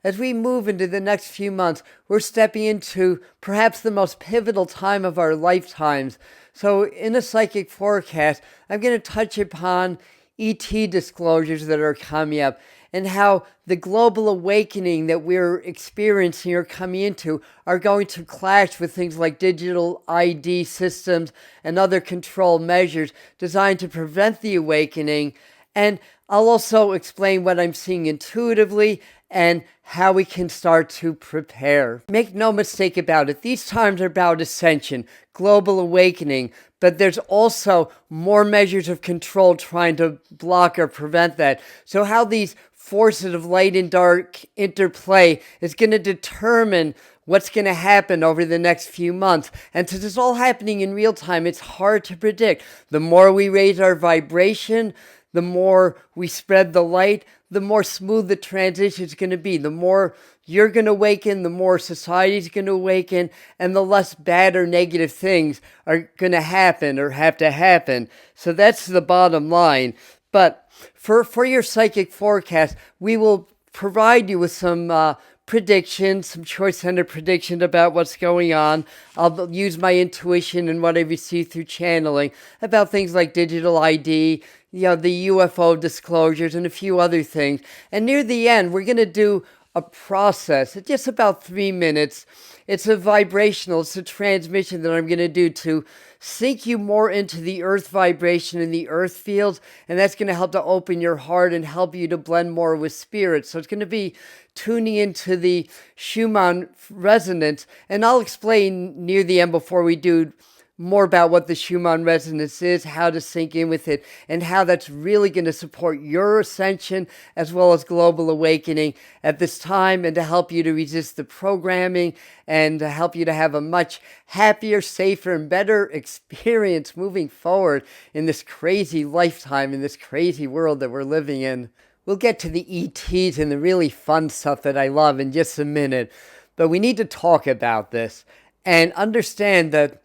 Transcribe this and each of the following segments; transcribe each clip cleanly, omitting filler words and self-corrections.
as we move into the next few months, we're stepping into perhaps the most pivotal time of our lifetimes. So in a psychic forecast, I'm going to touch upon ET disclosures that are coming up and how the global awakening that we're experiencing or coming into are going to clash with things like digital ID systems and other control measures designed to prevent the awakening. And I'll also explain what I'm seeing intuitively and how we can start to prepare. Make no mistake about it, these times are about ascension, global awakening, but there's also more measures of control trying to block or prevent that. So how these forces of light and dark interplay is going to determine what's going to happen over the next few months. And since it's all happening in real time, it's hard to predict. The more we raise our vibration, the more we spread the light, the more smooth the transition is going to be. The more you're going to awaken, the more society's going to awaken, and the less bad or negative things are going to happen or have to happen. So that's the bottom line. But for your psychic forecast, we will provide you with some predictions, some choice-centered predictions about what's going on. I'll use my intuition and what I receive through channeling about things like digital ID, the UFO disclosures, and a few other things. And near the end, we're going to do a process. It's just about 3 minutes. It's a vibrational, it's a transmission that I'm going to do to sink you more into the earth vibration and the earth fields, and that's going to help to open your heart and help you to blend more with spirit. So it's going to be tuning into the Schumann resonance, and I'll explain near the end before we do more about what the Schumann resonance is, how to sync in with it, and how that's really going to support your ascension as well as global awakening at this time, and to help you to resist the programming and to help you to have a much happier, safer, and better experience moving forward in this crazy lifetime, in this crazy world that we're living in. We'll get to the ETs and the really fun stuff that I love in just a minute, but we need to talk about this and understand that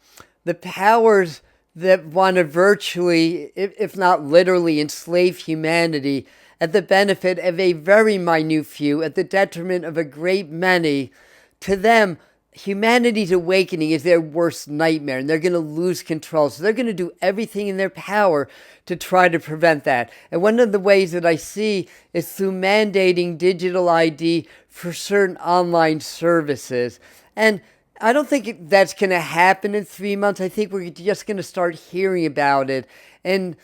the powers that want to virtually, if not literally, enslave humanity at the benefit of a very minute few, at the detriment of a great many, to them, humanity's awakening is their worst nightmare, and they're going to lose control. So they're going to do everything in their power to try to prevent that. And one of the ways that I see is through mandating digital ID for certain online services. And I don't think that's going to happen in 3 months. I think we're just going to start hearing about it. And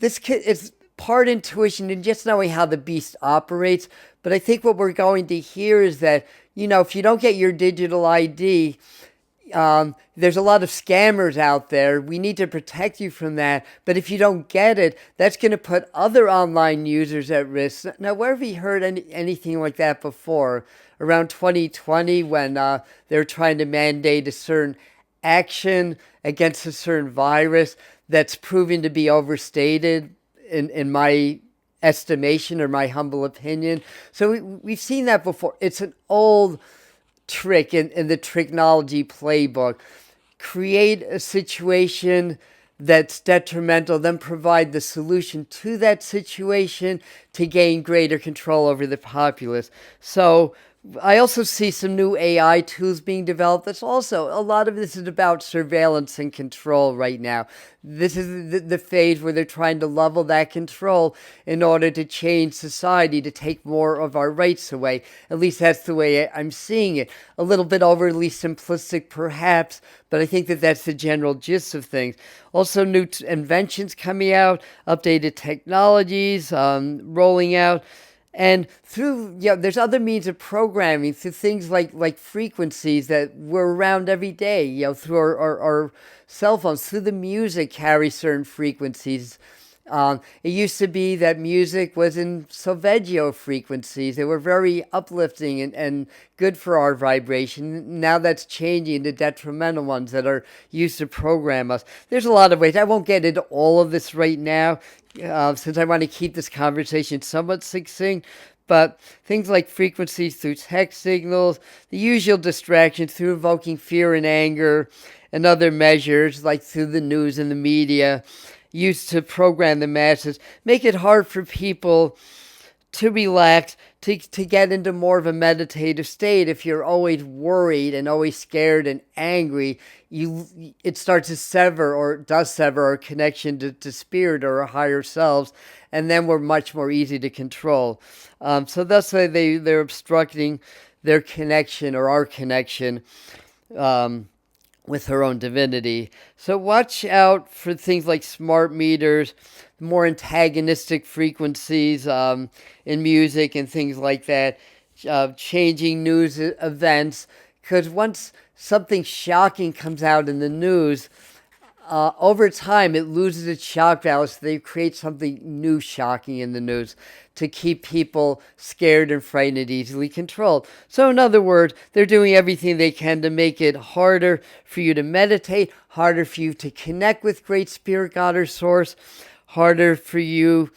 this is part intuition and just knowing how the beast operates. But I think what we're going to hear is that, if you don't get your digital ID, there's a lot of scammers out there. We need to protect you from that. But if you don't get it, that's going to put other online users at risk. Now, where have you heard anything like that before? Around 2020, when they were trying to mandate a certain action against a certain virus that's proving to be overstated in my estimation or my humble opinion. So we've seen that before. It's an old trick in the technology playbook. Create a situation that's detrimental, then provide the solution to that situation to gain greater control over the populace. So I also see some new AI tools being developed. That's also, a lot of this is about surveillance and control right now. This is the phase where they're trying to level that control in order to change society, to take more of our rights away. At least that's the way I'm seeing it. A little bit overly simplistic, perhaps, but I think that that's the general gist of things. Also, new inventions coming out, updated technologies rolling out. And through, there's other means of programming, through things like frequencies that we're around every day, through our cell phones, through the music carry certain frequencies. It used to be that music was in solfeggio frequencies. They were very uplifting and good for our vibration. Now that's changing to detrimental ones that are used to program us. There's a lot of ways. I won't get into all of this right now, since I want to keep this conversation somewhat succinct. But things like frequencies through text signals, the usual distractions through evoking fear and anger, and other measures like through the news and the media, used to program the masses, make it hard for people to relax, to get into more of a meditative state. If you're always worried and always scared and angry, it starts to sever, or does sever, our connection to spirit or our higher selves, and then we're much more easy to control. So that's why they're obstructing their connection, or our connection, with her own divinity. So watch out for things like smart meters, more antagonistic frequencies in music and things like that, changing news events. Because once something shocking comes out in the news, over time it loses its shock value, so they create something new shocking in the news to keep people scared and frightened and easily controlled. So in other words, they're doing everything they can to make it harder for you to meditate, harder for you to connect with Great Spirit, God, or Source, harder for you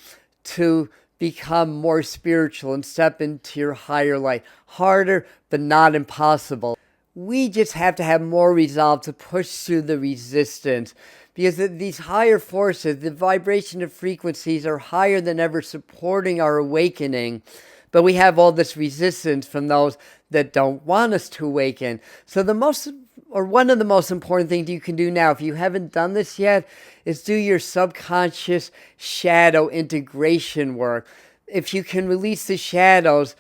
to become more spiritual and step into your higher light. Harder, but not impossible. We just have to have more resolve to push through the resistance, because these higher forces, the vibration of frequencies, are higher than ever, supporting our awakening. But we have all this resistance from those that don't want us to awaken. So one of the most important things you can do now, if you haven't done this yet, is do your subconscious shadow integration work. If you can release the shadows,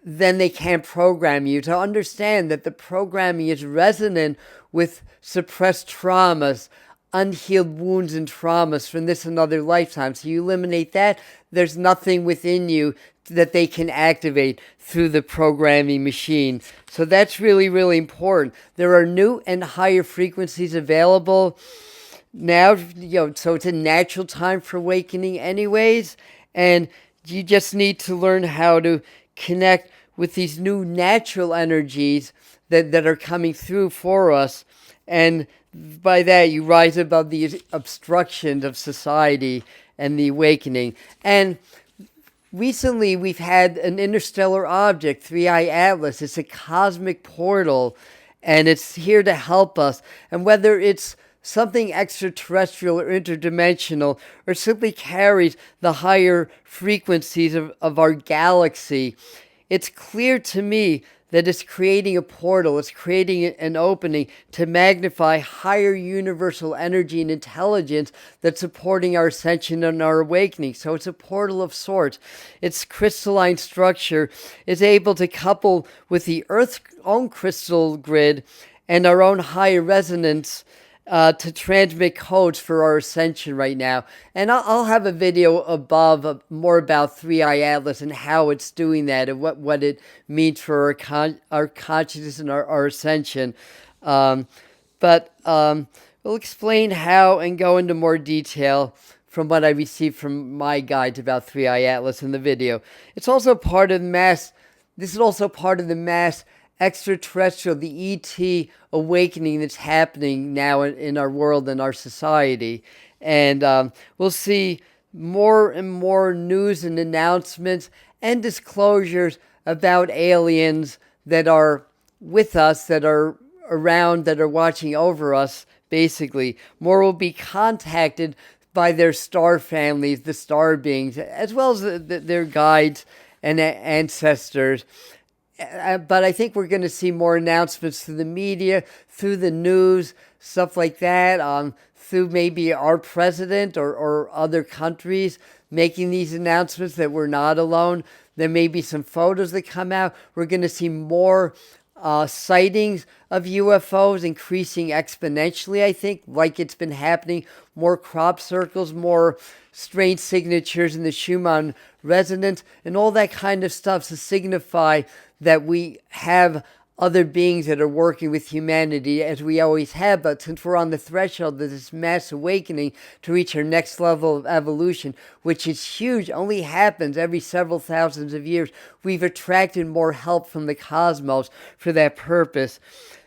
then they can't program you. To understand that the programming is resonant with suppressed traumas, unhealed wounds and traumas from this and other lifetimes. So you eliminate that, there's nothing within you that they can activate through the programming machine. So that's really, really important. There are new and higher frequencies available now, so it's a natural time for awakening anyways, and you just need to learn how to connect with these new natural energies that are coming through for us. And by that, you rise above the obstructions of society and the awakening. And recently, we've had an interstellar object, 3I Atlas. It's a cosmic portal, and it's here to help us. And whether it's something extraterrestrial or interdimensional, or simply carries the higher frequencies of our galaxy, it's clear to me that it's creating a portal, it's creating an opening to magnify higher universal energy and intelligence that's supporting our ascension and our awakening. So it's a portal of sorts. Its crystalline structure is able to couple with the Earth's own crystal grid and our own higher resonance to transmit codes for our ascension right now. And I'll have a video above more about 3I Atlas and how it's doing that, and what it means for our consciousness and our ascension. But we'll explain how and go into more detail from what I received from my guides about 3I Atlas in the video. It's also part of this is also part of the mass extraterrestrial, the ET awakening that's happening now in our world and our society. And we'll see more and more news and announcements and disclosures about aliens that are with us, that are around, that are watching over us, basically. More will be contacted by their star families, the star beings, as well as their guides and ancestors. But I think we're going to see more announcements through the media, through the news, stuff like that, through maybe our president or other countries making these announcements that we're not alone. There may be some photos that come out. We're going to see more sightings of UFOs increasing exponentially, I think, like it's been happening. More crop circles, more strange signatures in the Schumann resonance, and all that kind of stuff to signify that we have other beings that are working with humanity, as we always have. But since we're on the threshold of this mass awakening to reach our next level of evolution, which is huge, only happens every several thousands of years, we've attracted more help from the cosmos for that purpose.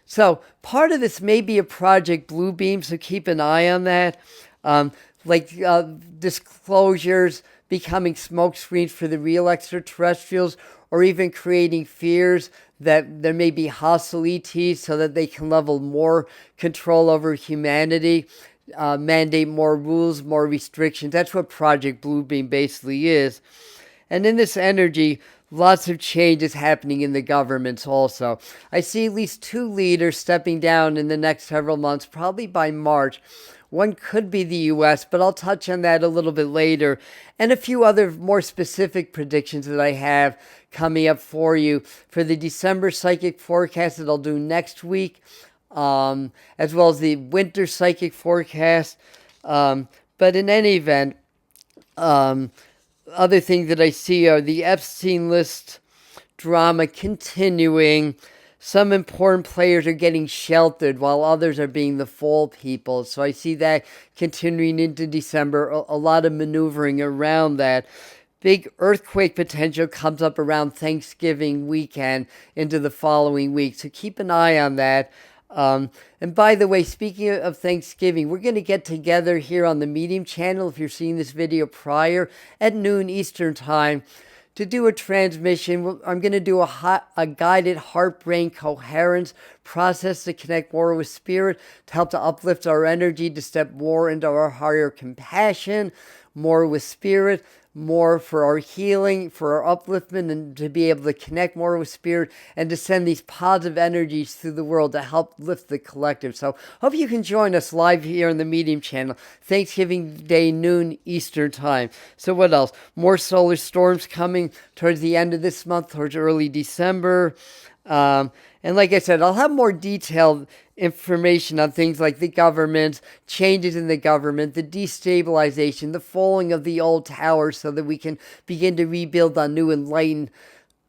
So part of this may be a Project Bluebeam, so keep an eye on that. Disclosures becoming smokescreens for the real extraterrestrials, or even creating fears that there may be hostile ETs so that they can level more control over humanity, mandate more rules, more restrictions. That's what Project Bluebeam basically is. And in this energy, lots of changes happening in the governments also. I see at least 2 leaders stepping down in the next several months, probably by March. One could be the US, but I'll touch on that a little bit later. And a few other more specific predictions that I have coming up for you for the December psychic forecast that I'll do next week, as well as the winter psychic forecast. But in any event, other things that I see are the Epstein list drama continuing. Some important players are getting sheltered while others are being the fall people. So I see that continuing into December, a lot of maneuvering around that. Big earthquake potential comes up around Thanksgiving weekend into the following week. So keep an eye on that. And by the way, speaking of Thanksgiving, we're going to get together here on the Medium channel, if you're seeing this video prior, at noon Eastern time to do a transmission. I'm going to do a guided heart-brain coherence process to connect more with spirit, to help to uplift our energy, to step more into our higher compassion, more with spirit, more for our healing, for our upliftment, and to be able to connect more with spirit and to send these positive energies through the world to help lift the collective. So hope you can join us live here on the Medium channel, Thanksgiving Day, noon Eastern time. So what else? More solar storms coming towards the end of this month, towards early December. And like I said, I'll have more detailed information on things like the government, changes in the government, the destabilization, the falling of the old towers so that we can begin to rebuild on new enlightened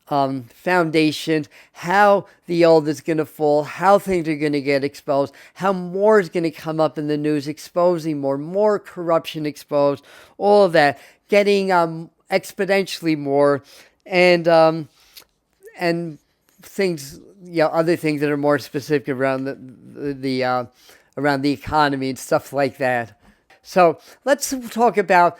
foundations, how the old is going to fall, how things are going to get exposed, how more is going to come up in the news, exposing more corruption exposed, all of that, getting exponentially more, and things, other things that are more specific around around the economy and stuff like that. So let's talk about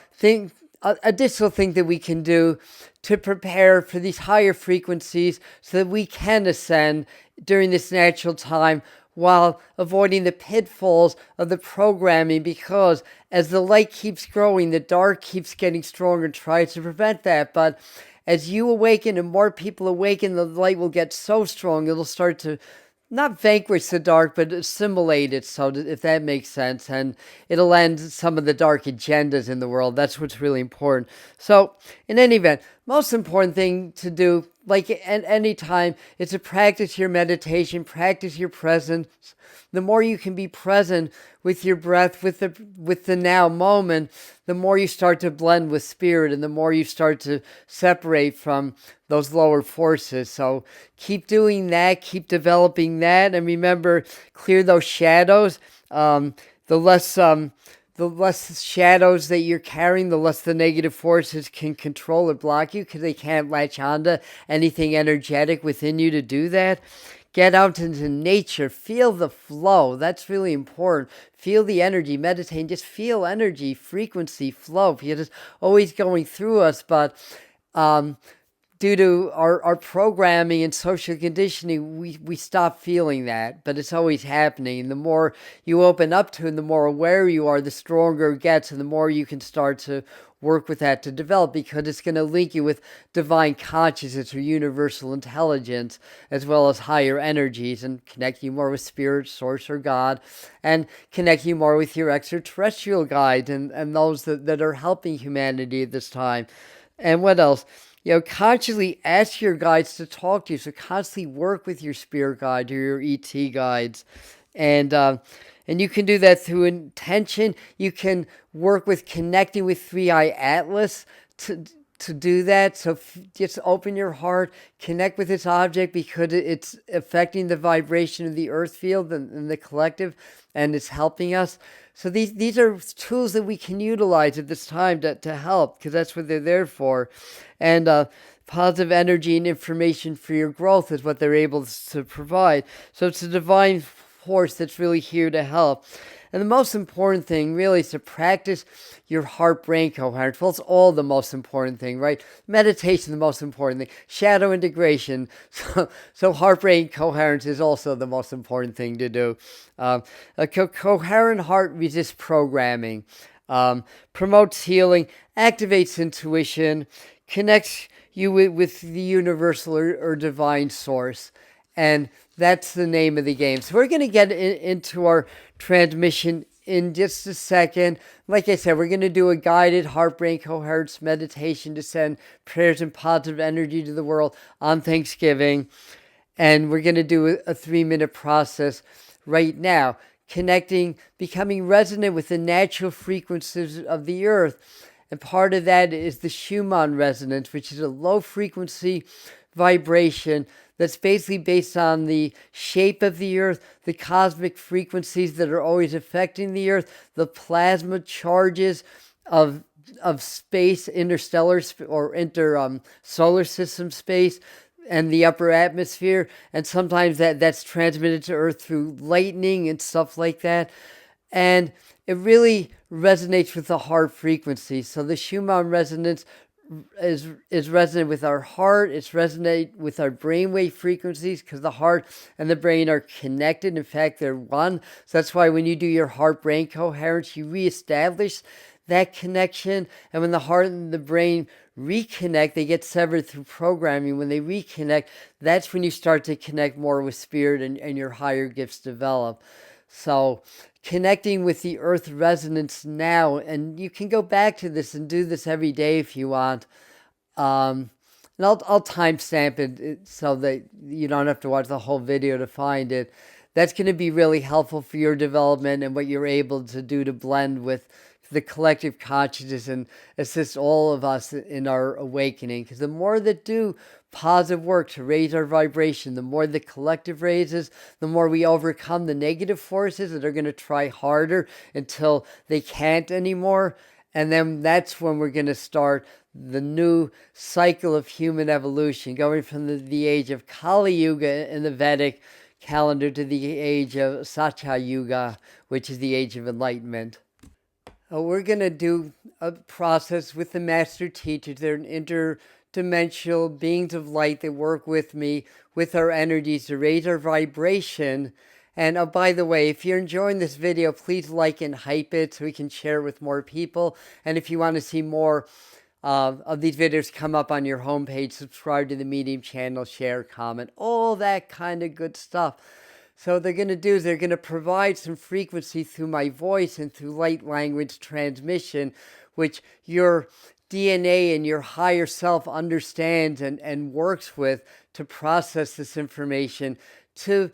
additional things that we can do to prepare for these higher frequencies so that we can ascend during this natural time while avoiding the pitfalls of the programming, because as the light keeps growing, the dark keeps getting stronger and tries to prevent that. But as you awaken and more people awaken, the light will get so strong, it'll start to not vanquish the dark, but assimilate it, so if that makes sense, and it'll end some of the dark agendas in the world. That's what's really important. So, in any event, most important thing to do, like at any time, is to practice your meditation, practice your presence. The more you can be present with your breath, with the now moment, the more you start to blend with spirit, and the more you start to separate from those lower forces. So keep doing that, keep developing that, and remember, clear those shadows. The less shadows that you're carrying, the less the negative forces can control or block you, because they can't latch onto anything energetic within you to do that. Get out into nature, feel the flow. That's really important. Feel the energy, meditate, just feel energy, frequency, flow, because it's always going through us, but due to our programming and social conditioning, we stop feeling that, but it's always happening. And the more you open up to it, and the more aware you are, the stronger it gets, and the more you can start to work with that to develop, because it's going to link you with divine consciousness or universal intelligence, as well as higher energies, and connect you more with spirit, source, or God, and connect you more with your extraterrestrial guides and those that are helping humanity at this time. And what else? Consciously ask your guides to talk to you. So constantly work with your spirit guide or your ET guides. And you can do that through intention. You can work with connecting with 3i Atlas to do that. So just open your heart, connect with this object, because it's affecting the vibration of the earth field and the collective, and it's helping us. So these are tools that we can utilize at this time to help, because that's what they're there for. And positive energy and information for your growth is what they're able to provide. So it's a divine force that's really here to help. And the most important thing really is to practice your heart-brain coherence. Well, it's all the most important thing, right? Meditation, the most important thing. Shadow integration. So heart-brain coherence is also the most important thing to do. A coherent heart resists programming, promotes healing, activates intuition, connects you with the universal or divine source. And that's the name of the game. So we're going to get into our transmission in just a second. Like I said, we're going to do a guided heart-brain coherence meditation to send prayers and positive energy to the world on Thanksgiving. And we're going to do a 3-minute process right now, connecting, becoming resonant with the natural frequencies of the earth. And part of that is the Schumann resonance, which is a low frequency vibration that's basically based on the shape of the earth, the cosmic frequencies that are always affecting the earth, the plasma charges of space, interstellar or solar system space, and the upper atmosphere. And sometimes that's transmitted to earth through lightning and stuff like that. And it really resonates with the heart frequency. So the Schumann resonance is resonant with our heart. It's resonate with our brainwave frequencies because the heart and the brain are connected. In fact, they're one. So that's why when you do your heart-brain coherence, you reestablish that connection. And when the heart and the brain reconnect, they get severed through programming. When they reconnect, that's when you start to connect more with spirit and your higher gifts develop. So connecting with the earth resonance now, and you can go back to this and do this every day if you want. And I'll timestamp it so that you don't have to watch the whole video to find it. That's going to be really helpful for your development and what you're able to do to blend with the collective consciousness and assist all of us in our awakening. Because the more that do positive work to raise our vibration, the more the collective raises, the more we overcome the negative forces that are going to try harder until they can't anymore. And then that's when we're going to start the new cycle of human evolution, going from the age of Kali Yuga in the Vedic calendar to the age of Satya Yuga, which is the age of enlightenment. We're going to do a process with the master teachers. They're an interdimensional beings of light that work with me, with our energies to raise our vibration. And oh, by the way, if you're enjoying this video, please like and hype it so we can share it with more people. And if you want to see more of these videos come up on your homepage, subscribe to the Medium channel, share, comment, all that kind of good stuff. So what they're going to do is they're going to provide some frequency through my voice and through light language transmission, which your DNA and your higher self understands and works with to process this information to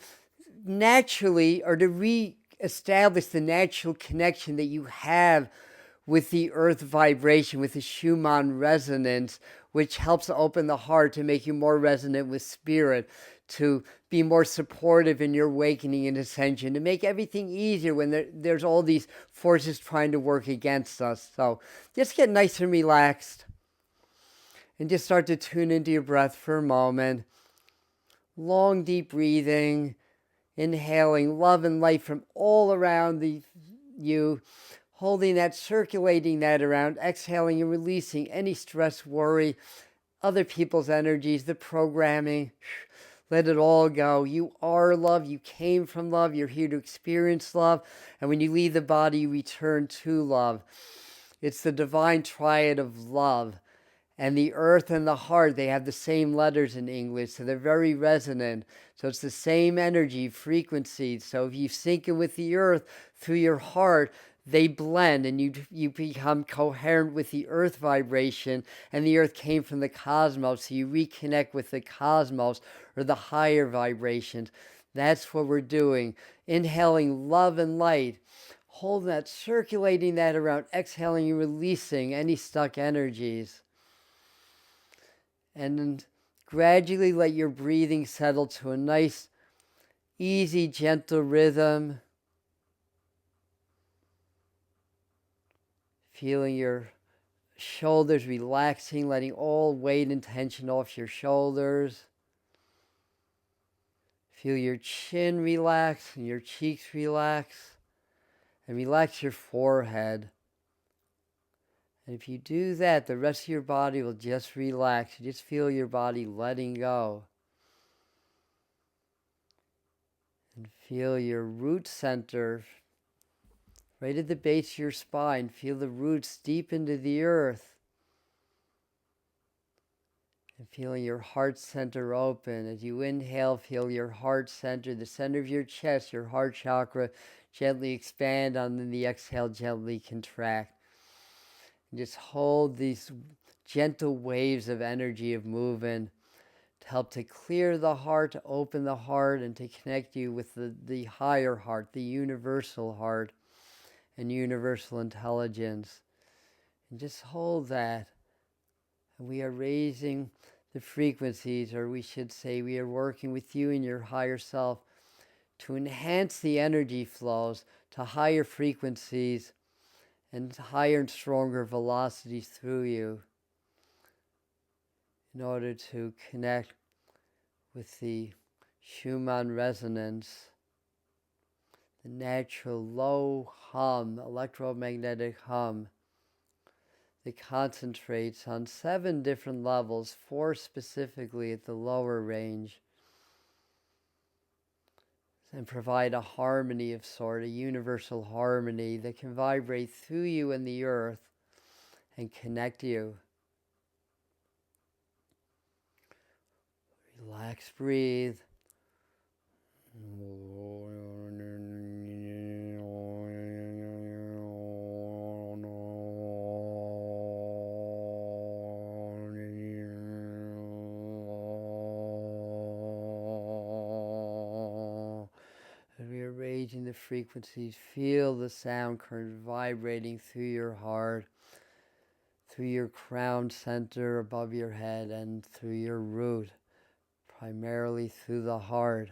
naturally or to re-establish the natural connection that you have with the earth vibration, with the Schumann resonance, which helps to open the heart to make you more resonant with spirit, to be more supportive in your awakening and ascension, to make everything easier when there's all these forces trying to work against us. So just get nice and relaxed and just start to tune into your breath for a moment. Long, deep breathing, inhaling love and light from all around you, holding that, circulating that around, exhaling and releasing any stress, worry, other people's energies, the programming. Let it all go. You are love. You came from love. You're here to experience love. And when you leave the body, you return to love. It's the divine triad of love. And the earth and the heart, they have the same letters in English, so they're very resonant. So it's the same energy, frequency. So if you sync it with the earth through your heart, they blend and you become coherent with the earth vibration, and the earth came from the cosmos, so you reconnect with the cosmos or the higher vibrations. That's what we're doing. Inhaling love and light, holding that, circulating that around, exhaling and releasing any stuck energies. And then gradually let your breathing settle to a nice, easy, gentle rhythm. Feeling your shoulders relaxing, letting all weight and tension off your shoulders. Feel your chin relax and your cheeks relax. And relax your forehead. And if you do that, the rest of your body will just relax. You just feel your body letting go. And feel your root center right at the base of your spine. Feel the roots deep into the earth. And feeling your heart center open. As you inhale, feel your heart center, the center of your chest, your heart chakra, gently expand, and then the exhale gently contract. And just hold these gentle waves of energy of movement to help to clear the heart, to open the heart, and to connect you with the higher heart, the universal heart and universal intelligence. And just hold that. And we are raising the frequencies, or we should say we are working with you and your higher self to enhance the energy flows to higher frequencies and higher and stronger velocities through you in order to connect with the Schumann resonance, the natural low hum, electromagnetic hum that concentrates on 7 different levels, 4 specifically at the lower range, and provide a harmony of sort, a universal harmony that can vibrate through you and the earth and connect you. Relax, breathe. As we are raising the frequencies, feel the sound current vibrating through your heart, through your crown center above your head, and through your root, primarily through the heart.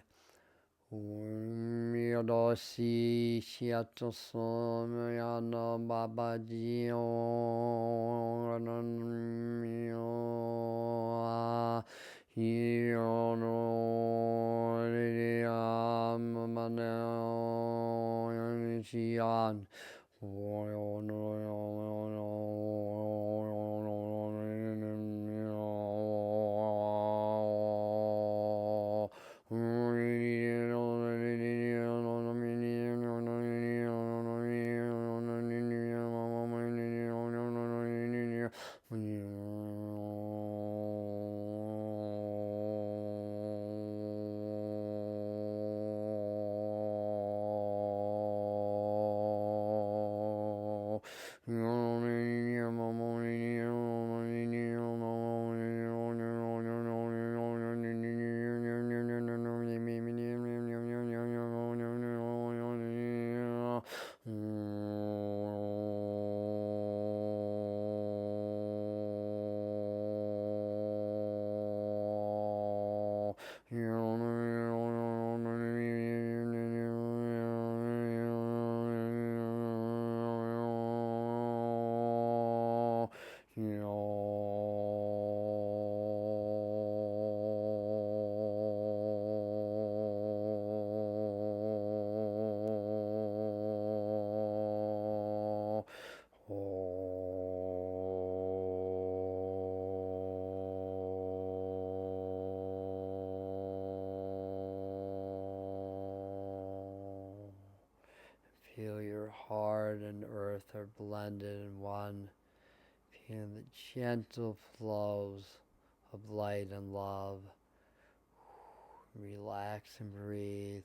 Feel your heart and earth are blended in one. Feel the gentle flows of light and love. Relax and breathe.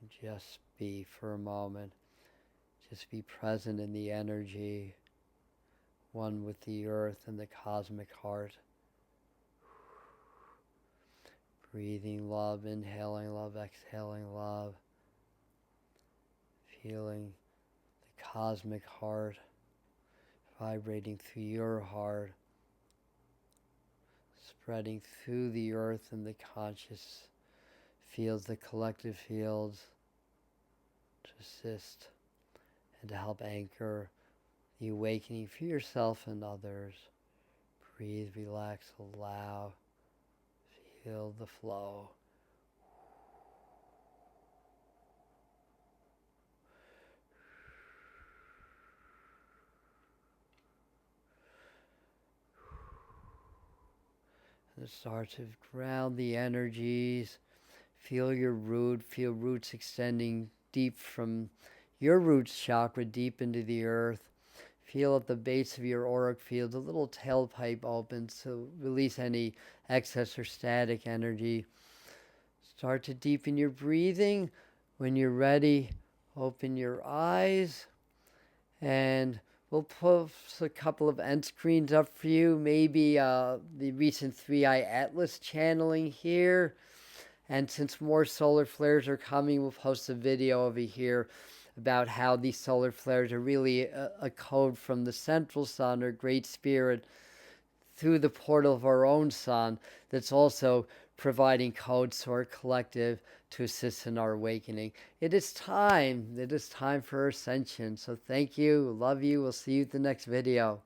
And just be for a moment. Just be present in the energy, one with the earth and the cosmic heart. Breathing love, inhaling love, exhaling love. Feeling the cosmic heart vibrating through your heart, spreading through the earth and the conscious fields, the collective fields, to assist and to help anchor the awakening for yourself and others. Breathe, relax, allow, feel the flow. And start to ground the energies. Feel your root, feel roots extending deep from your roots chakra deep into the earth. Feel at the base of your auric field a little tailpipe open, so release any excess or static energy. Start to deepen your breathing. When you're ready, open your eyes, and we'll post a couple of end screens up for you. Maybe the recent 3-Eye Atlas channeling here. And since more solar flares are coming, we'll post a video over here about how these solar flares are really a code from the central sun or Great Spirit through the portal of our own sun that's also providing codes to our collective to assist in our awakening. It is time for ascension. So thank you, love you, we'll see you at the next video.